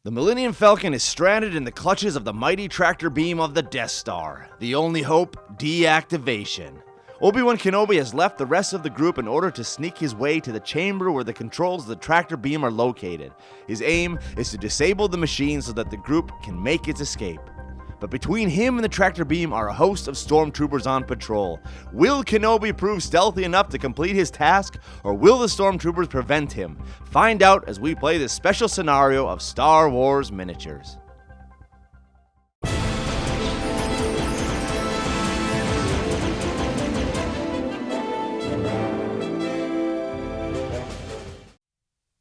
The Millennium Falcon is stranded in the clutches of the mighty tractor beam of the Death Star. The only hope, deactivation. Obi-Wan Kenobi has left the rest of the group in order to sneak his way to the chamber where the controls of the tractor beam are located. His aim is to disable the machine so that the group can make its escape. But between him and the tractor beam are a host of Stormtroopers on patrol. Will Kenobi prove stealthy enough to complete his task, or will the Stormtroopers prevent him? Find out as we play this special scenario of Star Wars Miniatures.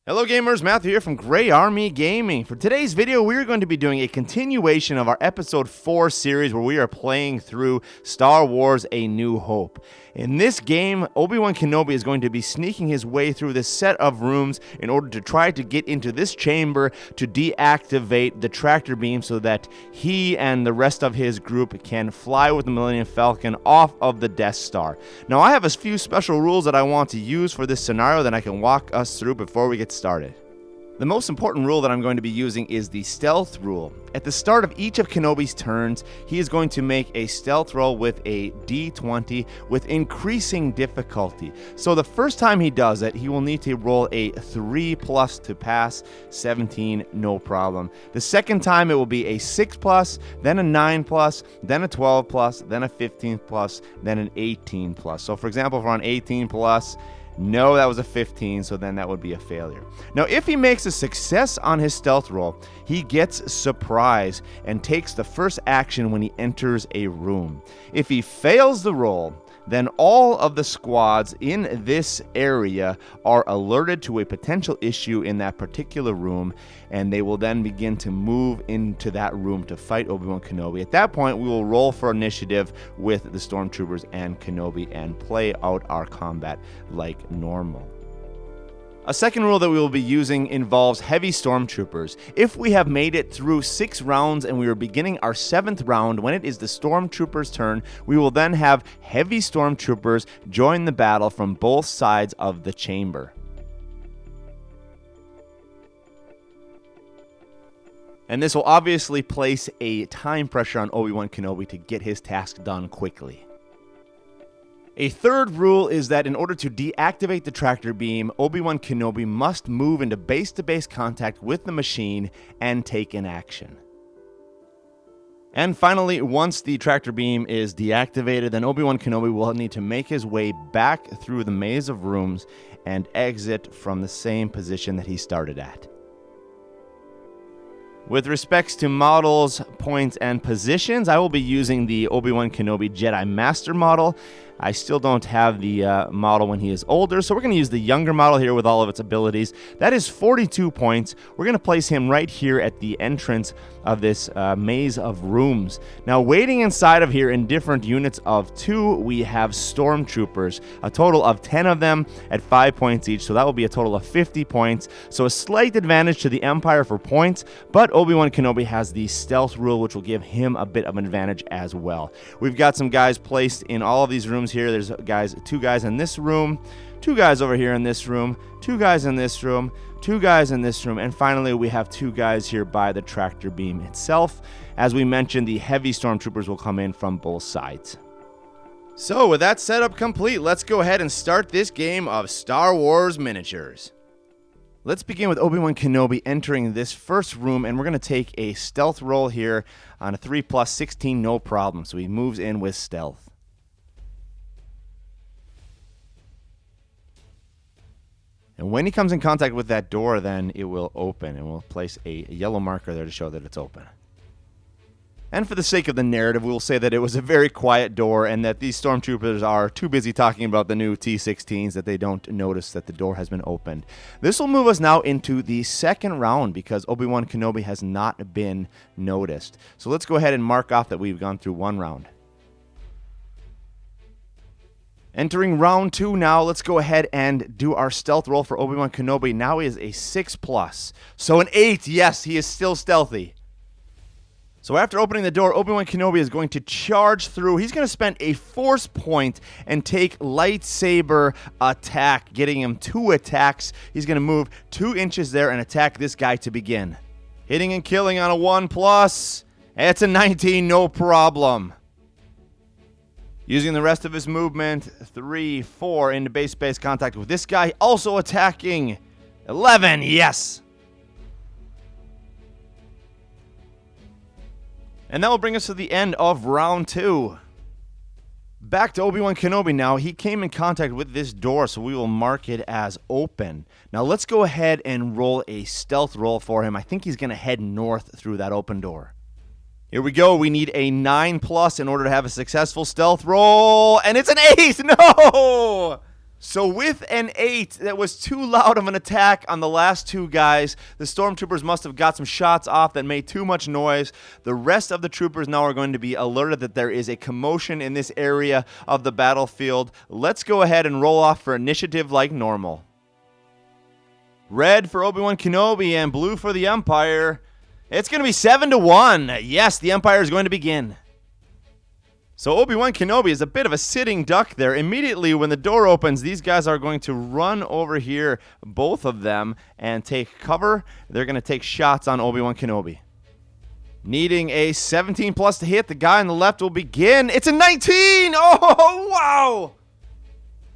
Hello gamers, Matthew here from Grey Army Gaming. For today's video, we are going to be doing a continuation of our Episode 4 series where we are playing through Star Wars A New Hope. In this game, Obi-Wan Kenobi is going to be sneaking his way through this set of rooms in order to try to get into this chamber to deactivate the tractor beam so that he and the rest of his group can fly with the Millennium Falcon off of the Death Star. Now, I have a few special rules that I want to use for this scenario that I can walk us through before we get started. The most important rule that I'm going to be using is the stealth rule. At the start of each of Kenobi's turns, he is going to make a stealth roll with a D20 with increasing difficulty. So the first time he does it, he will need to roll a 3+ to pass, 17, no problem. The second time it will be a 6+, then a 9+, then a 12+, then a 15+, then an 18+. So for example, if we're on 18+, no, that was a 15, so then that would be a failure. Now, if he makes a success on his stealth roll, he gets surprise and takes the first action when he enters a room. If he fails the roll, then all of the squads in this area are alerted to a potential issue in that particular room, and they will then begin to move into that room to fight Obi-Wan Kenobi. At that point, we will roll for initiative with the Stormtroopers and Kenobi and play out our combat like normal. A second rule that we will be using involves heavy Stormtroopers. If we have made it through 6 rounds and we are beginning our 7th round, when it is the Stormtroopers' turn, we will then have heavy Stormtroopers join the battle from both sides of the chamber. And this will obviously place a time pressure on Obi-Wan Kenobi to get his task done quickly. A third rule is that in order to deactivate the tractor beam, Obi-Wan Kenobi must move into base-to-base contact with the machine and take an action. And finally, once the tractor beam is deactivated, then Obi-Wan Kenobi will need to make his way back through the maze of rooms and exit from the same position that he started at. With respects to models, points, and positions, I will be using the Obi-Wan Kenobi Jedi Master model. I still don't have the model when he is older, so we're going to use the younger model here with all of its abilities. That is 42 points. We're going to place him right here at the entrance of this maze of rooms. Now, waiting inside of here in different units of 2, we have Stormtroopers, a total of 10 of them at 5 points each, so that will be a total of 50 points. So a slight advantage to the Empire for points, but Obi-Wan Kenobi has the stealth rule, which will give him a bit of an advantage as well. We've got some guys placed in all of these rooms here. There's 2 guys in this room, 2 guys over here in this room, 2 guys in this room, 2 guys in this room, and finally we have 2 guys here by the tractor beam itself. As we mentioned, the heavy Stormtroopers will come in from both sides. So with that setup complete, let's go ahead and start this game of Star Wars Miniatures. Let's begin with Obi-Wan Kenobi entering this first room, and we're going to take a stealth roll here on a 3+, 16, no problem. So he moves in with stealth. And when he comes in contact with that door, then it will open, and we'll place a yellow marker there to show that it's open. And for the sake of the narrative, we'll say that it was a very quiet door and that these Stormtroopers are too busy talking about the new T-16s that they don't notice that the door has been opened. This will move us now into the second round because Obi-Wan Kenobi has not been noticed. So let's go ahead and mark off that we've gone through 1 round. Entering round 2 now, let's go ahead and do our stealth roll for Obi-Wan Kenobi. Now he is a 6+. So an 8, yes, he is still stealthy. So after opening the door, Obi-Wan Kenobi is going to charge through. He's going to spend a force point and take lightsaber attack, getting him 2 attacks. He's going to move 2 inches there and attack this guy to begin. Hitting and killing on a 1+. It's a 19, no problem. Using the rest of his movement, 3, 4 into base space contact with this guy. Also attacking. 11, yes. And that will bring us to the end of round 2. Back to Obi-Wan Kenobi now. He came in contact with this door, so we will mark it as open. Now let's go ahead and roll a stealth roll for him. I think he's going to head north through that open door. Here we go. We need a 9+ in order to have a successful stealth roll. And it's an 8! No! So with an 8, that was too loud of an attack on the last 2 guys. The Stormtroopers must have got some shots off that made too much noise. The rest of the troopers now are going to be alerted that there is a commotion in this area of the battlefield. Let's go ahead and roll off for initiative like normal. Red for Obi-Wan Kenobi and blue for the Empire. It's going to be 7-1. Yes, the Empire is going to begin. So Obi-Wan Kenobi is a bit of a sitting duck there. Immediately when the door opens, these guys are going to run over here, both of them, and take cover. They're going to take shots on Obi-Wan Kenobi. Needing a 17+ to hit, the guy on the left will begin. It's a 19! Oh, wow!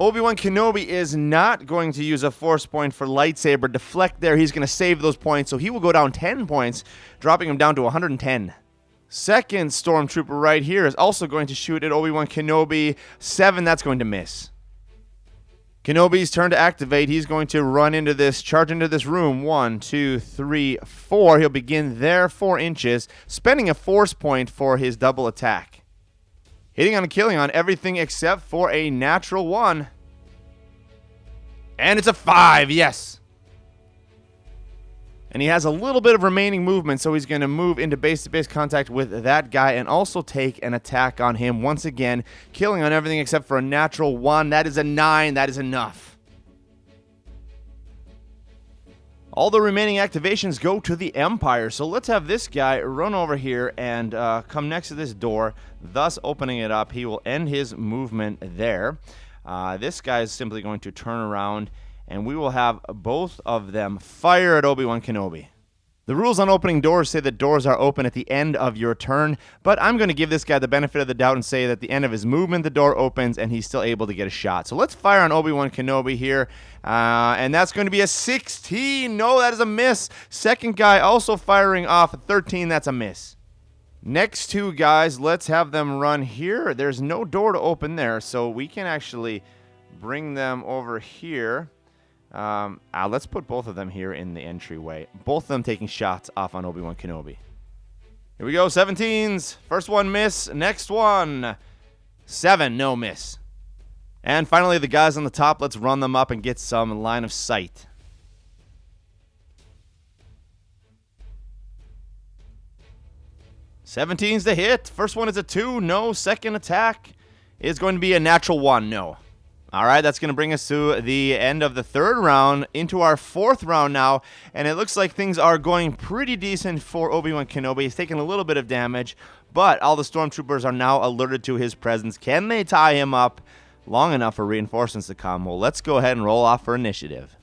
Obi-Wan Kenobi is not going to use a force point for lightsaber deflect there. He's going to save those points, so he will go down 10 points, dropping him down to 110. Second Stormtrooper right here is also going to shoot at Obi-Wan Kenobi. 7, that's going to miss. Kenobi's turn to activate. He's going to run into this, charge into this room. 1, 2, 3, 4. He'll begin there 4 inches, spending a force point for his double attack. Hitting on and killing on everything except for a natural 1. And it's a 5, yes. And he has a little bit of remaining movement, so he's going to move into base-to-base contact with that guy and also take an attack on him once again, killing on everything except for a natural 1. That is a 9. That is enough. All the remaining activations go to the Empire, so let's have this guy run over here and come next to this door, thus opening it up. He will end his movement there. This guy is simply going to turn around, and we will have both of them fire at Obi-Wan Kenobi. The rules on opening doors say that doors are open at the end of your turn, but I'm going to give this guy the benefit of the doubt and say that at the end of his movement, the door opens and he's still able to get a shot. So let's fire on Obi-Wan Kenobi here, and that's going to be a 16. No, that is a miss. Second guy also firing off a 13. That's a miss. Next 2 guys, let's have them run here. There's no door to open there, so we can actually bring them over here. Let's put both of them here in the entryway. Both of them taking shots off on Obi-Wan Kenobi. Here we go, 17s. First one miss. Next one. 7, no miss. And finally, the guys on the top, let's run them up and get some line of sight. '17's the hit. First one is a 2, no. Second attack is going to be a natural 1, no. All right, that's going to bring us to the end of the 3rd round, into our 4th round now, and it looks like things are going pretty decent for Obi-Wan Kenobi. He's taking a little bit of damage, but all the Stormtroopers are now alerted to his presence. Can they tie him up long enough for reinforcements to come? Well, let's go ahead and roll off for initiative.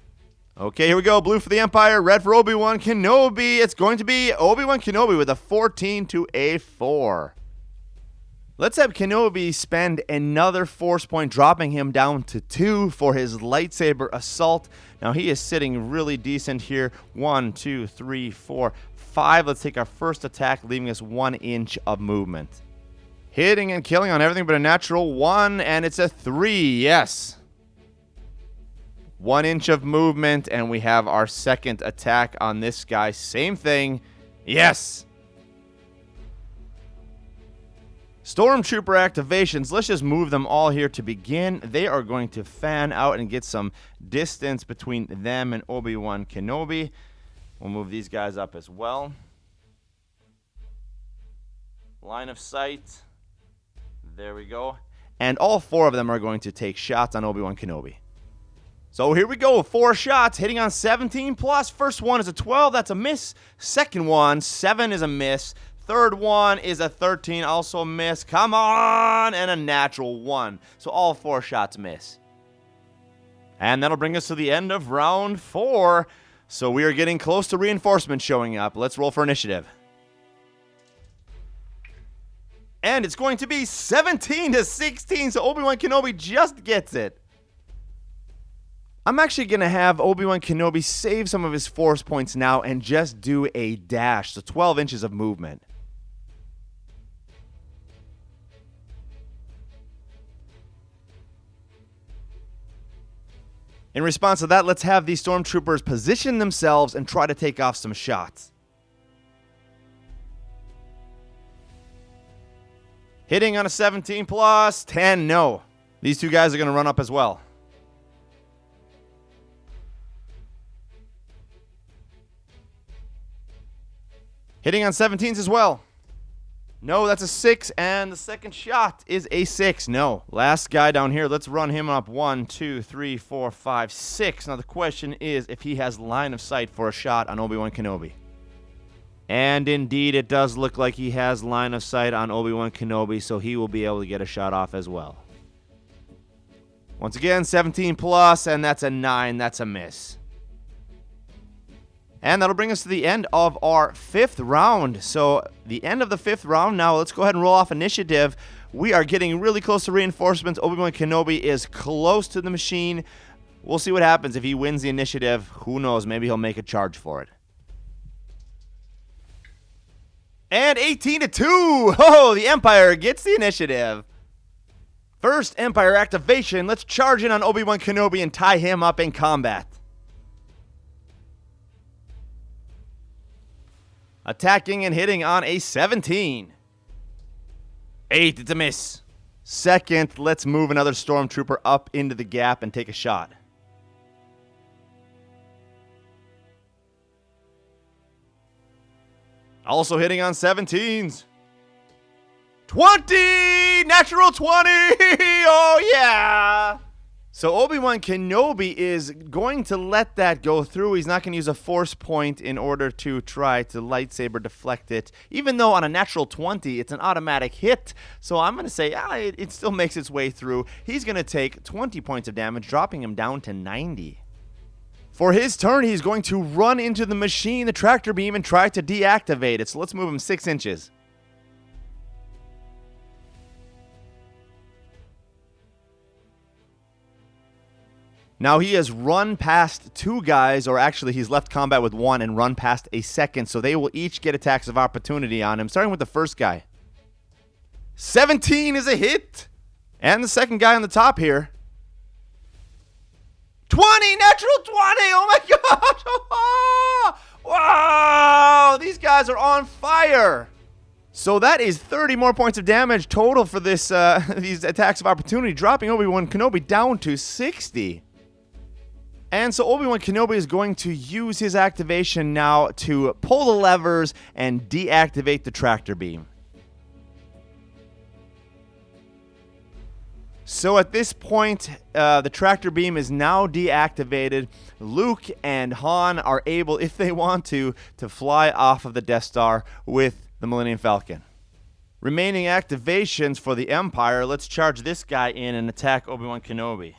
Okay, here we go. Blue for the Empire, red for Obi-Wan Kenobi. It's going to be Obi-Wan Kenobi with a 14 to a 4. Let's have Kenobi spend another force point, dropping him down to 2 for his lightsaber assault. Now, he is sitting really decent here. 1, 2, 3, 4, 5. Let's take our first attack, leaving us 1 inch of movement. Hitting and killing on everything but a natural 1, and it's a 3. Yes. 1 inch of movement, and we have our second attack on this guy. Same thing. Yes. Stormtrooper activations, let's just move them all here to begin. They are going to fan out and get some distance between them and Obi-Wan Kenobi. We'll move these guys up as well. Line of sight. There we go. And all 4 of them are going to take shots on Obi-Wan Kenobi. So here we go, 4 shots, hitting on 17 plus. First one is a 12, that's a miss. Second one, 7 is a miss. Third one is a 13, also a miss. Come on, and a natural 1. So all 4 shots miss. And that'll bring us to the end of round 4. So we are getting close to reinforcements showing up. Let's roll for initiative. And it's going to be 17-16, so Obi-Wan Kenobi just gets it. I'm actually going to have Obi-Wan Kenobi save some of his force points now and just do a dash, so 12 inches of movement. In response to that, let's have these Stormtroopers position themselves and try to take off some shots. Hitting on a 17 plus, 10, no. These two guys are going to run up as well. Hitting on 17s as well. No, that's a 6, and the second shot is a 6. No. Last guy down here, let's run him up. 1, 2, 3, 4, 5, 6. Now the question is if he has line of sight for a shot on Obi-Wan Kenobi. And indeed, it does look like he has line of sight on Obi-Wan Kenobi, so he will be able to get a shot off as well. Once again, 17 plus, and that's a 9. That's a miss. And that'll bring us to the end of our 5th round. So the end of the 5th round. Now let's go ahead and roll off initiative. We are getting really close to reinforcements. Obi-Wan Kenobi is close to the machine. We'll see what happens if he wins the initiative. Who knows? Maybe he'll make a charge for it. And 18-2. Oh, the Empire gets the initiative. First Empire activation. Let's charge in on Obi-Wan Kenobi and tie him up in combat. Attacking and hitting on a 17. 8, it's a miss. Second, let's move another Stormtrooper up into the gap and take a shot. Also hitting on 17s. 20! Natural 20! Oh, yeah! So Obi-Wan Kenobi is going to let that go through. He's not going to use a force point in order to try to lightsaber deflect it. Even though on a natural 20, it's an automatic hit. So I'm going to say it still makes its way through. He's going to take 20 points of damage, dropping him down to 90. For his turn, he's going to run into the machine, the tractor beam, and try to deactivate it. So let's move him 6 inches. Now he has run past 2 guys, or actually he's left combat with 1 and run past a second, so they will each get attacks of opportunity on him, starting with the first guy. 17 is a hit! And the second guy on the top here. 20! Natural 20! Oh my gosh! Wow! These guys are on fire! So that is 30 more points of damage total for this these attacks of opportunity, dropping Obi-Wan Kenobi down to 60. And so Obi-Wan Kenobi is going to use his activation now to pull the levers and deactivate the tractor beam. So at this point, the tractor beam is now deactivated. Luke and Han are able, if they want to fly off of the Death Star with the Millennium Falcon. Remaining activations for the Empire. Let's charge this guy in and attack Obi-Wan Kenobi.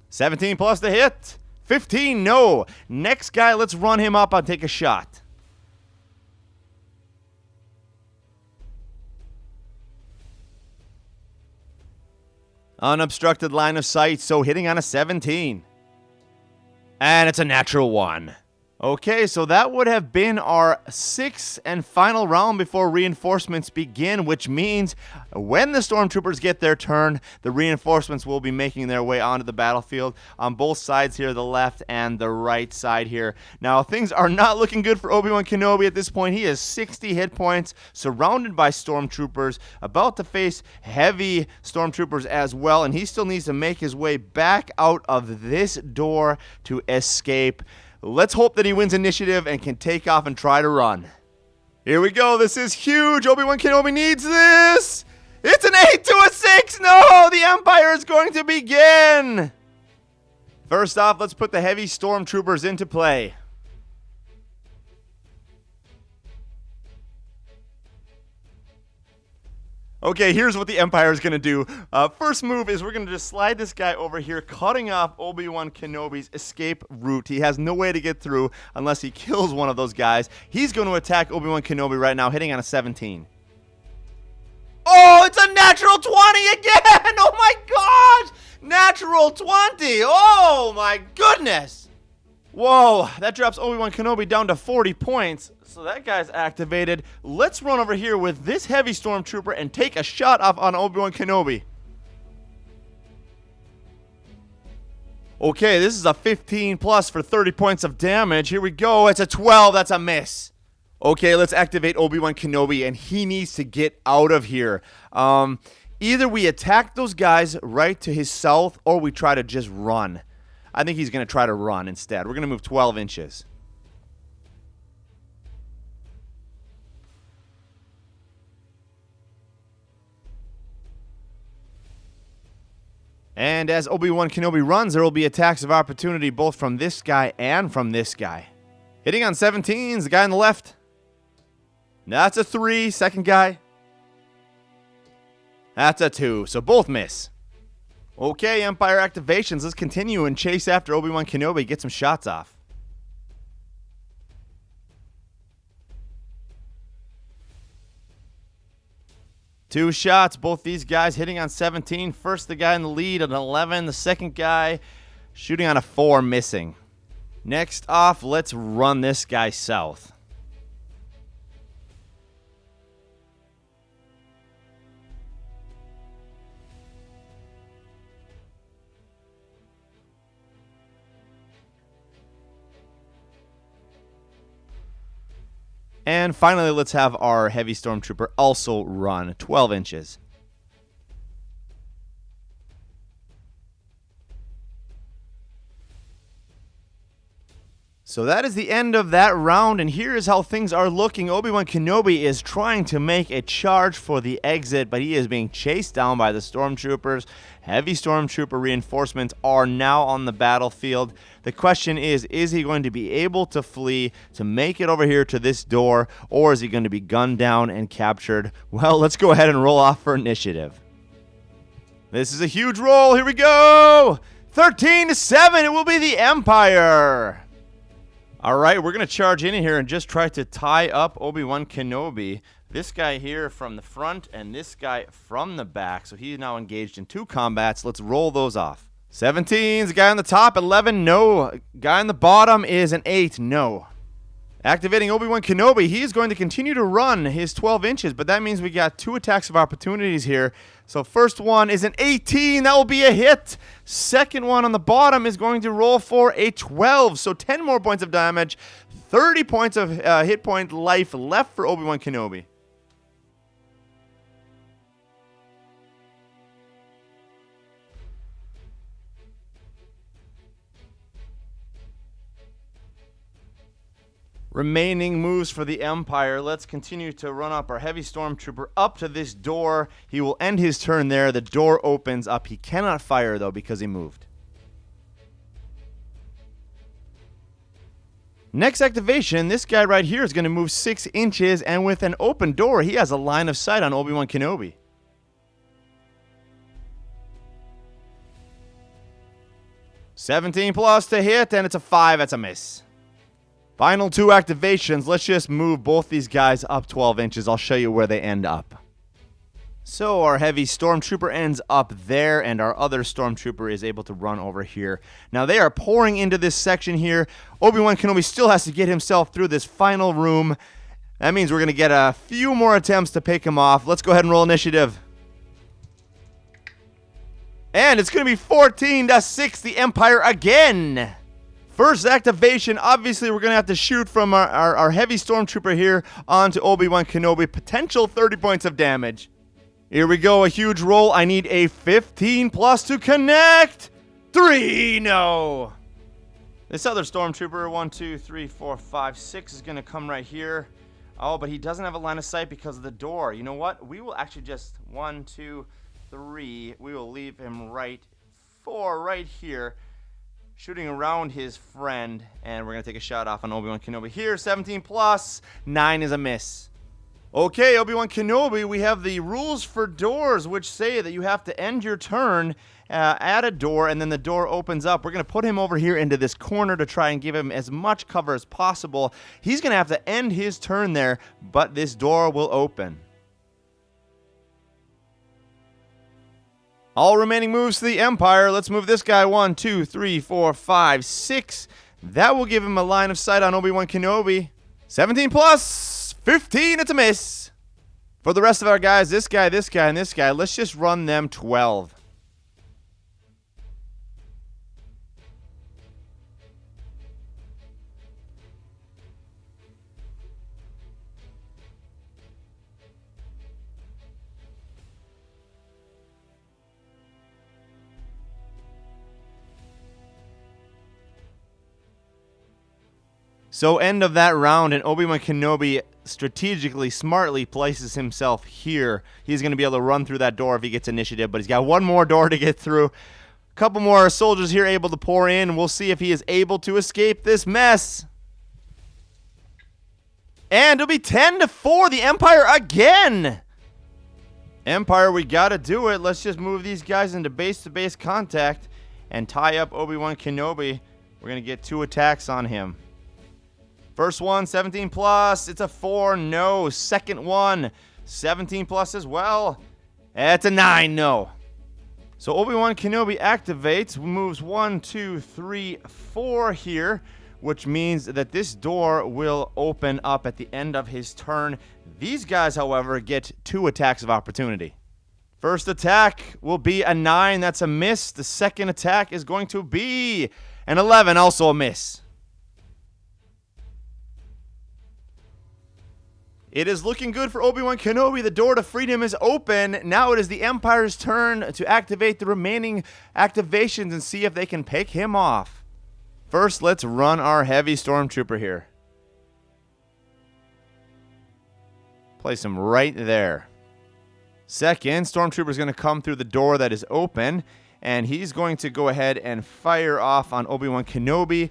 17 plus the hit. 15, no. Next guy, let's run him up and take a shot. Unobstructed line of sight, so hitting on a 17. And it's a natural 1. Okay, so that would have been our 6th and final round before reinforcements begin, which means when the Stormtroopers get their turn, the reinforcements will be making their way onto the battlefield on both sides here, the left and the right side here. Now, things are not looking good for Obi-Wan Kenobi at this point. He has 60 hit points, surrounded by Stormtroopers, about to face heavy Stormtroopers as well, and he still needs to make his way back out of this door to escape. Let's hope that he wins initiative and can take off and try to run. Here we go. This is huge. Obi-Wan Kenobi needs this. It's an 8 to a 6. No, the Empire is going to begin. First off, let's put the heavy Stormtroopers into play. Okay, here's what the Empire is going to do. First move is we're going to just slide this guy over here, cutting off Obi-Wan Kenobi's escape route. He has no way to get through unless he kills one of those guys. He's going to attack Obi-Wan Kenobi right now, hitting on a 17. Oh, it's a natural 20 again! Oh my gosh! Natural 20! Oh my goodness! Whoa, that drops Obi-Wan Kenobi down to 40 points. So that guy's activated. Let's run over here with this heavy stormtrooper and take a shot off on Obi-Wan Kenobi. Okay, this is a 15 plus for 30 points of damage. Here we go. It's a 12. That's a miss. Okay, let's activate Obi-Wan Kenobi, and he needs to get out of here. Either we attack those guys right to his south, or we try to just run. I think he's going to try to run instead. We're going to move 12 inches. And as Obi-Wan Kenobi runs, there will be attacks of opportunity both from this guy and from this guy. Hitting on 17s, the guy on the left. That's a 3, second guy. That's a 2, so both miss. Okay, Empire activations. Let's continue and chase after Obi-Wan Kenobi. Get some shots off. Two shots, both these guys hitting on 17. First, the guy in the lead at 11. The second guy shooting on a 4, missing. Next off, let's run this guy south. And finally, let's have our heavy stormtrooper also run 12 inches. So that is the end of that round, and here is how things are looking. Obi-Wan Kenobi is trying to make a charge for the exit, but he is being chased down by the stormtroopers. Heavy stormtrooper reinforcements are now on the battlefield. The question is he going to be able to flee to make it over here to this door, or is he going to be gunned down and captured? Well, let's go ahead and roll off for initiative. This is a huge roll. Here we go. 13-7. It will be the Empire. All right, we're going to charge in here and just try to tie up Obi-Wan Kenobi. This guy here from the front and this guy from the back. So he's now engaged in 2 combats. Let's roll those off. 17's the guy on the top. 11, no. Guy on the bottom is an 8, no. Activating Obi-Wan Kenobi. He is going to continue to run his 12 inches, but that means we got 2 attacks of opportunities here. So first one is an 18. That will be a hit. Second one on the bottom is going to roll for a 12. So 10 more points of damage. 30 points of hit point life left for Obi-Wan Kenobi. Remaining moves for the Empire. Let's continue to run up our heavy stormtrooper up to this door. He will end his turn there. The door opens up. He cannot fire, though, because he moved. Next activation, this guy right here is going to move 6 inches, and with an open door, he has a line of sight on Obi-Wan Kenobi. $17 plus to hit, and it's a 5. That's a miss. Final 2 activations. Let's just move both these guys up 12 inches. I'll show you where they end up. So our heavy stormtrooper ends up there, and our other stormtrooper is able to run over here. Now they are pouring into this section here. Obi-Wan Kenobi still has to get himself through this final room. That means we're going to get a few more attempts to pick him off. Let's go ahead and roll initiative. And it's going to be 14-6, the Empire again. First activation, obviously we're going to have to shoot from our heavy stormtrooper here onto Obi-Wan Kenobi. Potential 30 points of damage. Here we go, a huge roll. I need a 15 plus to connect. 3, no. This other stormtrooper, 1, 2, 3, 4, 5, 6 is going to come right here. Oh, but he doesn't have a line of sight because of the door. You know what? We will actually just 1, 2, 3. We will leave him right 4 right here. Shooting around his friend, and we're going to take a shot off on Obi-Wan Kenobi here. 17 plus, 9 is a miss. Okay, Obi-Wan Kenobi, we have the rules for doors, which say that you have to end your turn at a door, and then the door opens up. We're going to put him over here into this corner to try and give him as much cover as possible. He's going to have to end his turn there, but this door will open. All remaining moves to the Empire. Let's move this guy 1, 2, 3, 4, 5, 6. That will give him a line of sight on Obi-Wan Kenobi. 17 plus 15. It's a miss. For the rest of our guys, this guy, this guy, and this guy, let's just run them 12. So end of that round, and Obi-Wan Kenobi strategically, smartly places himself here. He's going to be able to run through that door if he gets initiative, but he's got one more door to get through. A couple more soldiers here able to pour in. We'll see if he is able to escape this mess. And it'll be 10-4, the Empire again. Empire, we got to do it. Let's just move these guys into base-to-base contact and tie up Obi-Wan Kenobi. We're going to get 2 attacks on him. First one, 17 plus. It's a 4, no. Second one, 17 plus as well. It's a 9, no. So Obi-Wan Kenobi activates, moves 1, 2, 3, 4 here, which means that this door will open up at the end of his turn. These guys, however, get 2 attacks of opportunity. First attack will be a 9. That's a miss. The second attack is going to be an 11, also a miss. It is looking good for Obi-Wan Kenobi. The door to freedom is open. Now it is the Empire's turn to activate the remaining activations and see if they can pick him off. First, let's run our heavy Stormtrooper here. Place him right there. Second, Stormtrooper is going to come through the door that is open, and he's going to go ahead and fire off on Obi-Wan Kenobi.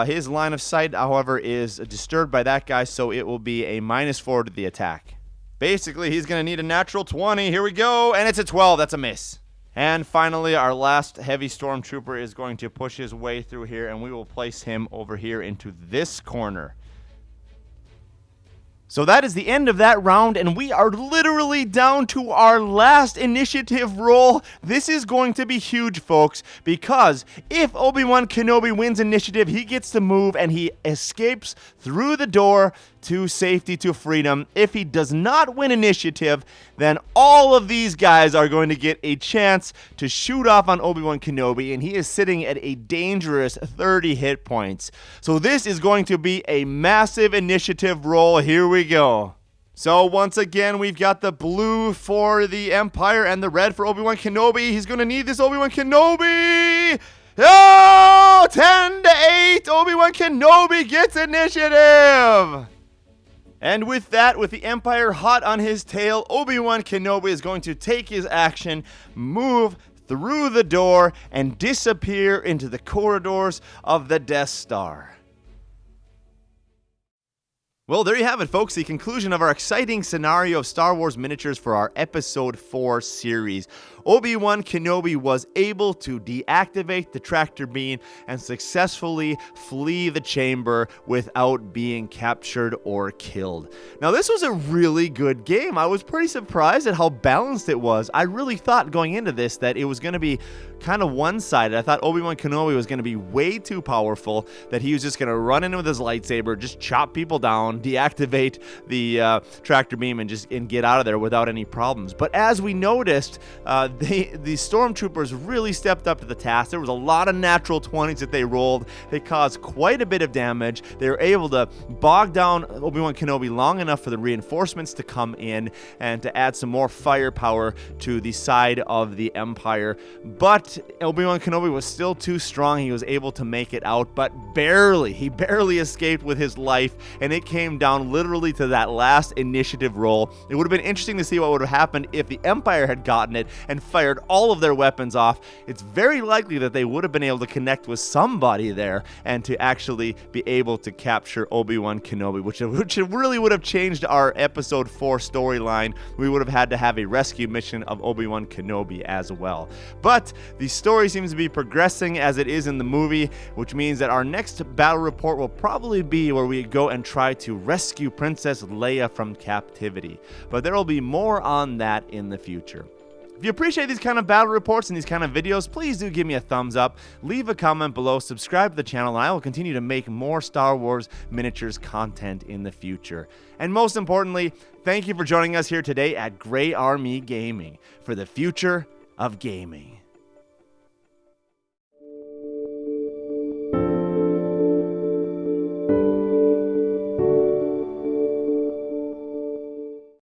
His line of sight, however, is disturbed by that guy, so it will be a -4 to the attack. Basically, he's going to need a natural 20. Here we go, and it's a 12. That's a miss. And finally, our last heavy Stormtrooper is going to push his way through here, and we will place him over here into this corner. So that is the end of that round, and we are literally down to our last initiative roll. This is going to be huge, folks, because if Obi-Wan Kenobi wins initiative, he gets to move and he escapes through the door to safety, to freedom. If he does not win initiative, then all of these guys are going to get a chance to shoot off on Obi-Wan Kenobi, and he is sitting at a dangerous 30 hit points. So this is going to be a massive initiative roll. Here we go. So once again, we've got the blue for the Empire and the red for Obi-Wan Kenobi. He's going to need this Obi-Wan Kenobi. Oh, 10-8. Obi-Wan Kenobi gets initiative. And with that, with the Empire hot on his tail, Obi-Wan Kenobi is going to take his action, move through the door, and disappear into the corridors of the Death Star. Well, there you have it, folks, the conclusion of our exciting scenario of Star Wars miniatures for our Episode 4 series. Obi-Wan Kenobi was able to deactivate the tractor beam and successfully flee the chamber without being captured or killed. Now, this was a really good game. I was pretty surprised at how balanced it was. I really thought going into this that it was going to be kind of one-sided. I thought Obi-Wan Kenobi was going to be way too powerful, that he was just going to run in with his lightsaber, just chop people down, deactivate the tractor beam, and get out of there without any problems. But as we noticed, the Stormtroopers really stepped up to the task. There was a lot of natural 20s that they rolled. They caused quite a bit of damage. They were able to bog down Obi-Wan Kenobi long enough for the reinforcements to come in and to add some more firepower to the side of the Empire. But Obi-Wan Kenobi was still too strong. He was able to make it out, but barely. He barely escaped with his life, and it came came down literally to that last initiative roll. It would have been interesting to see what would have happened if the Empire had gotten it and fired all of their weapons off. It's very likely that they would have been able to connect with somebody there and to actually be able to capture Obi-Wan Kenobi, which really would have changed our episode 4 storyline. We would have had to have a rescue mission of Obi-Wan Kenobi as well. But the story seems to be progressing as it is in the movie, which means that our next battle report will probably be where we go and try to rescue Princess Leia from captivity. But there will be more on that in the future. If you appreciate these kind of battle reports and these kind of videos, please do give me a thumbs up, leave a comment below, subscribe to the channel, and I will continue to make more Star Wars miniatures content in the future. And most importantly, thank you for joining us here today at Gray Army Gaming for the future of gaming.